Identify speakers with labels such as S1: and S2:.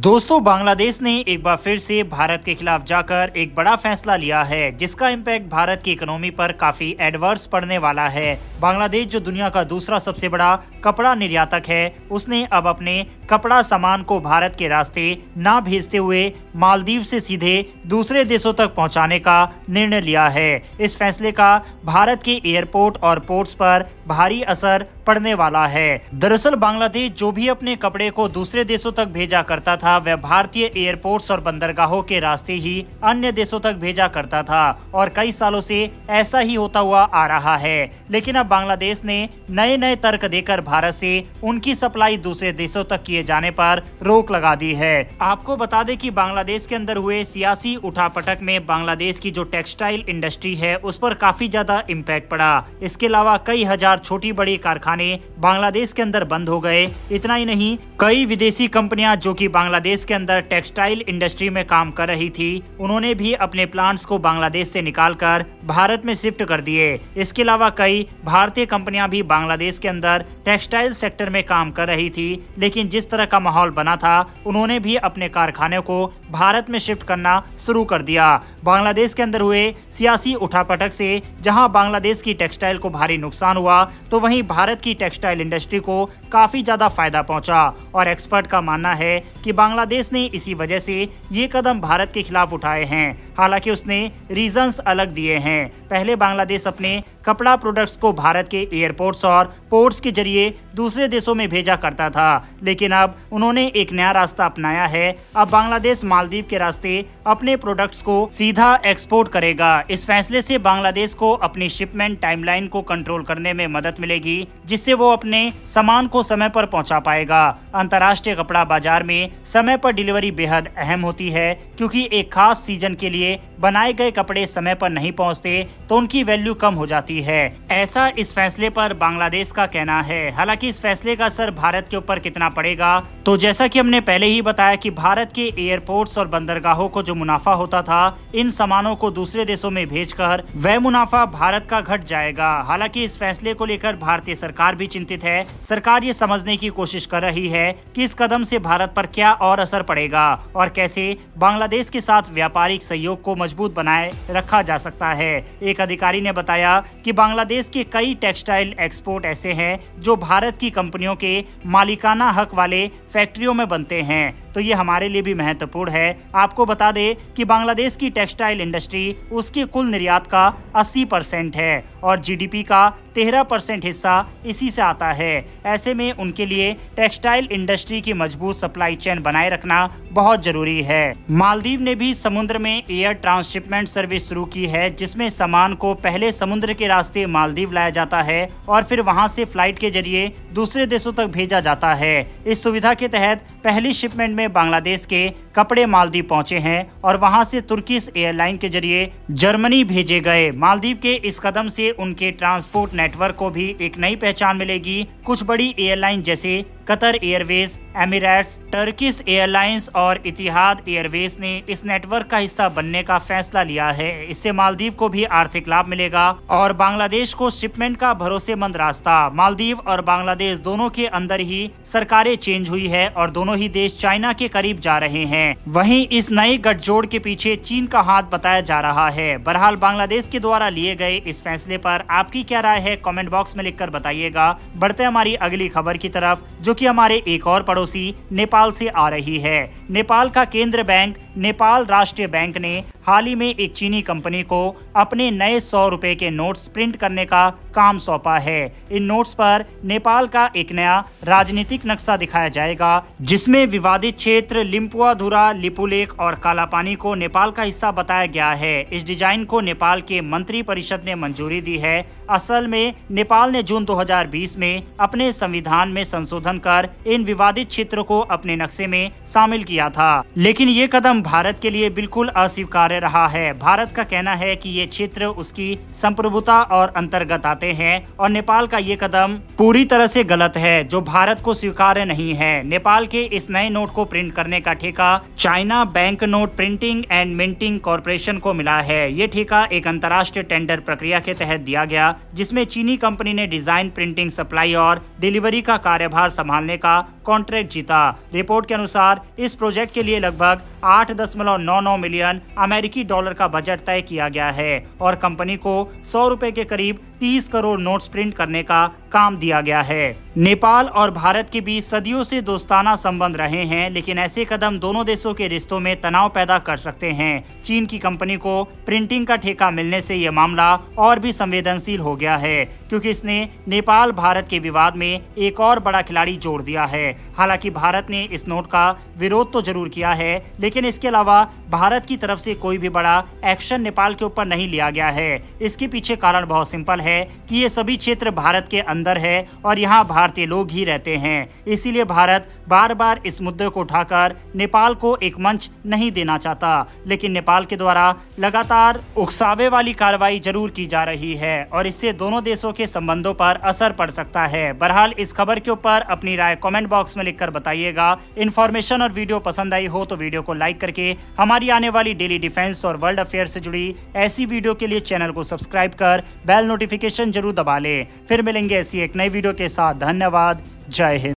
S1: दोस्तों, बांग्लादेश ने एक बार फिर से भारत के खिलाफ जाकर एक बड़ा फैसला लिया है जिसका इम्पैक्ट भारत की इकोनॉमी पर काफी एडवर्स पड़ने वाला है। बांग्लादेश जो दुनिया का दूसरा सबसे बड़ा कपड़ा निर्यातक है, उसने अब अपने कपड़ा सामान को भारत के रास्ते ना भेजते हुए मालदीव से सीधे दूसरे देशों तक पहुंचाने का निर्णय लिया है। इस फैसले का भारत के एयरपोर्ट और पोर्ट्स पर भारी असर पड़ने वाला है। दरअसल बांग्लादेश जो भी अपने कपड़े को दूसरे देशों तक भेजा करता था, वह भारतीय एयरपोर्ट्स और बंदरगाहों के रास्ते ही अन्य देशों तक भेजा करता था और कई सालों से ऐसा ही होता हुआ आ रहा है। लेकिन अब बांग्लादेश ने नए नए तर्क देकर भारत से उनकी सप्लाई दूसरे देशों तक किए जाने पर रोक लगा दी है। आपको बता दें कि बांग्लादेश के अंदर हुए सियासी उठापटक में बांग्लादेश की जो टेक्सटाइल इंडस्ट्री है, उस पर काफी ज्यादा इम्पैक्ट पड़ा। इसके अलावा कई हजार छोटी बड़ी कारखाने बांग्लादेश के अंदर बंद हो गए। इतना ही नहीं, कई विदेशी कंपनियां जो कि बांग्लादेश के अंदर टेक्सटाइल इंडस्ट्री में काम कर रही थी, उन्होंने भी अपने प्लांट्स को बांग्लादेश से निकालकर भारत में शिफ्ट कर दिए। इसके अलावा कई भारतीय कंपनियां भी बांग्लादेश के अंदर टेक्सटाइल सेक्टर में काम कर रही थी, लेकिन जिस तरह का माहौल बना था, उन्होंने भी अपने कारखाने को भारत में शिफ्ट करना शुरू कर दिया। बांग्लादेश के अंदर हुए सियासी उठापटक से जहां बांग्लादेश की टेक्सटाइल को भारी नुकसान हुआ, तो वहीं भारत की टेक्सटाइल इंडस्ट्री को काफी ज्यादा फायदा पहुंचा। और एक्सपर्ट का मानना है कि बांग्लादेश ने इसी वजह से ये कदम भारत के खिलाफ उठाए हैं। हालांकि उसने रीजंस अलग दिए हैं। पहले बांग्लादेश अपने कपड़ा प्रोडक्ट्स को भारत के एयरपोर्ट्स और पोर्ट्स के जरिए दूसरे देशों में भेजा करता था, लेकिन अब उन्होंने एक नया रास्ता अपनाया है। अब बांग्लादेश मालदीव के रास्ते अपने प्रोडक्ट्स को सीधा एक्सपोर्ट करेगा। इस फैसले से बांग्लादेश को अपनी शिपमेंट टाइमलाइन को कंट्रोल करने में मदद मिलेगी, जिससे वो अपने सामान को समय पर पहुंचा पाएगा। अंतर्राष्ट्रीय कपड़ा बाजार में समय पर डिलीवरी बेहद अहम होती है, क्योंकि एक खास सीजन के लिए बनाए गए कपड़े समय पर नहीं पहुंचते तो उनकी वैल्यू कम हो जाती है। ऐसा इस फैसले पर बांग्लादेश का कहना है। हालांकि इस फैसले का असर भारत के ऊपर कितना पड़ेगा, तो जैसा कि हमने पहले ही बताया कि भारत के एयरपोर्ट्स और बंदरगाहों को जो मुनाफा होता था इन सामानों को दूसरे देशों में भेजकर, वह मुनाफा भारत का घट जाएगा। हालांकि इस फैसले को लेकर भारतीय सरकार भी चिंतित है। सरकार ये समझने की कोशिश कर रही है कि इस कदम से भारत पर क्या और असर पड़ेगा और कैसे बांग्लादेश के साथ व्यापारिक सहयोग को मजबूत बनाए रखा जा सकता है। एक अधिकारी ने बताया कि बांग्लादेश के कई टेक्सटाइल एक्सपोर्ट ऐसे हैं जो भारत की कंपनियों के मालिकाना हक वाले फैक्ट्रियों में बनते हैं, तो ये हमारे लिए भी महत्वपूर्ण है। आपको बता दें कि बांग्लादेश की टेक्सटाइल इंडस्ट्री उसके कुल निर्यात का 80% है और जीडीपी का 13% हिस्सा इसी से आता है। ऐसे में उनके लिए टेक्सटाइल इंडस्ट्री की मजबूत सप्लाई चेन बनाए रखना बहुत जरूरी है। मालदीव ने भी समुद्र में एयर ट्रांसशिपमेंट सर्विस शुरू की है, जिसमें सामान को पहले समुद्र के रास्ते मालदीव लाया जाता है और फिर वहां से फ्लाइट के जरिए दूसरे देशों तक भेजा जाता है। इस सुविधा के तहत पहली शिपमेंट में बांग्लादेश के कपड़े मालदीव पहुंचे हैं और वहां से तुर्किश एयरलाइन के जरिए जर्मनी भेजे गए। मालदीव के इस कदम से उनके ट्रांसपोर्ट नेटवर्क को भी एक नई पहचान मिलेगी। कुछ बड़ी एयरलाइन जैसे Qatar Airways, Emirates, Turkish airlines और इतिहाद एयरवेज ने इस नेटवर्क का हिस्सा बनने का फैसला लिया है। इससे मालदीव को भी आर्थिक लाभ मिलेगा और बांग्लादेश को शिपमेंट का भरोसेमंद रास्ता। मालदीव और बांग्लादेश दोनों के अंदर ही सरकारें चेंज हुई है और दोनों ही देश चाइना के करीब जा रहे हैं। वहीं इस नए गठजोड़ के पीछे चीन का हाथ बताया जा रहा है। बहरहाल बांग्लादेश के द्वारा लिए गए इस फैसले पर आपकी क्या राय है, कमेंट बॉक्स में लिखकर बताइएगा। बढ़ते हमारी अगली खबर की तरफ, जो कि हमारे एक और पड़ोसी नेपाल से आ रही है। नेपाल का केंद्र बैंक नेपाल राष्ट्रीय बैंक ने हाल ही में एक चीनी कंपनी को अपने नए 100 रुपए के नोट्स प्रिंट करने का काम सौंपा है। इन नोट्स पर नेपाल का एक नया राजनीतिक नक्शा दिखाया जाएगा, जिसमें विवादित क्षेत्र लिम्पुआधुरा, लिपुलेख और कालापानी को नेपाल का हिस्सा बताया गया है। इस डिजाइन को नेपाल के मंत्री परिषद ने मंजूरी दी है। असल में नेपाल ने जून 2020 में अपने संविधान में संशोधन कर इन विवादित क्षेत्रों को अपने नक्शे में शामिल किया था, लेकिन ये कदम भारत के लिए बिल्कुल अस्वीकार्य कार्य रहा है। भारत का कहना है कि ये क्षेत्र उसकी संप्रभुता और अंतर्गत आते हैं और नेपाल का ये कदम पूरी तरह से गलत है, जो भारत को स्वीकार्य नहीं है। नेपाल के इस नए नोट को प्रिंट करने का ठेका China bank note printing and minting corporation को मिला है। ये ठेका एक अंतर्राष्ट्रीय टेंडर प्रक्रिया के तहत दिया गया, जिसमें चीनी कंपनी ने डिजाइन, प्रिंटिंग, सप्लाई और डिलीवरी का कार्यभार संभालने का कॉन्ट्रैक्ट जीता। रिपोर्ट के अनुसार इस प्रोजेक्ट के लिए लगभग 8.99 मिलियन अमेरिकी डॉलर का बजट तय किया गया है और कंपनी को 100 रुपए के करीब 30 करोड़ नोट्स प्रिंट करने का काम दिया गया है। नेपाल और भारत के बीच सदियों से दोस्ताना संबंध रहे हैं, लेकिन ऐसे कदम दोनों देशों के रिश्तों में तनाव पैदा कर सकते हैं। चीन की कंपनी को प्रिंटिंग का ठेका मिलने से यह मामला और भी संवेदनशील हो गया है, क्योंकि इसने नेपाल भारत के विवाद में एक और बड़ा खिलाड़ी जोड़ दिया है। हालांकि भारत ने इस नोट का विरोध तो जरूर किया है, लेकिन इसके अलावा भारत की तरफ से कोई भी बड़ा एक्शन नेपाल के ऊपर नहीं लिया गया है। इसके पीछे कारण बहुत सिंपल है कि ये सभी क्षेत्र भारत के अंदर है और यहाँ भारतीय लोग ही रहते हैं। इसीलिए भारत बार बार इस मुद्दे को उठाकर नेपाल को एक मंच नहीं देना चाहता, लेकिन नेपाल के द्वारा लगातार उकसावे वाली कार्रवाई जरूर की जा रही है और इससे दोनों देशों के संबंधों पर असर पड़ सकता है। बहरहाल इस खबर के ऊपर अपनी राय कमेंट बॉक्स में लिखकर बताइएगा। इन्फॉर्मेशन और वीडियो पसंद आई हो तो वीडियो को लाइक करके हमारी आने वाली डेली डिफेंस और वर्ल्ड अफेयर से जुड़ी ऐसी वीडियो के लिए चैनल को सब्सक्राइब कर बेल नोटिफिकेशन जरूर दबा लें। फिर मिलेंगे ऐसी एक नई वीडियो के साथ। धन्यवाद। जय हिंद।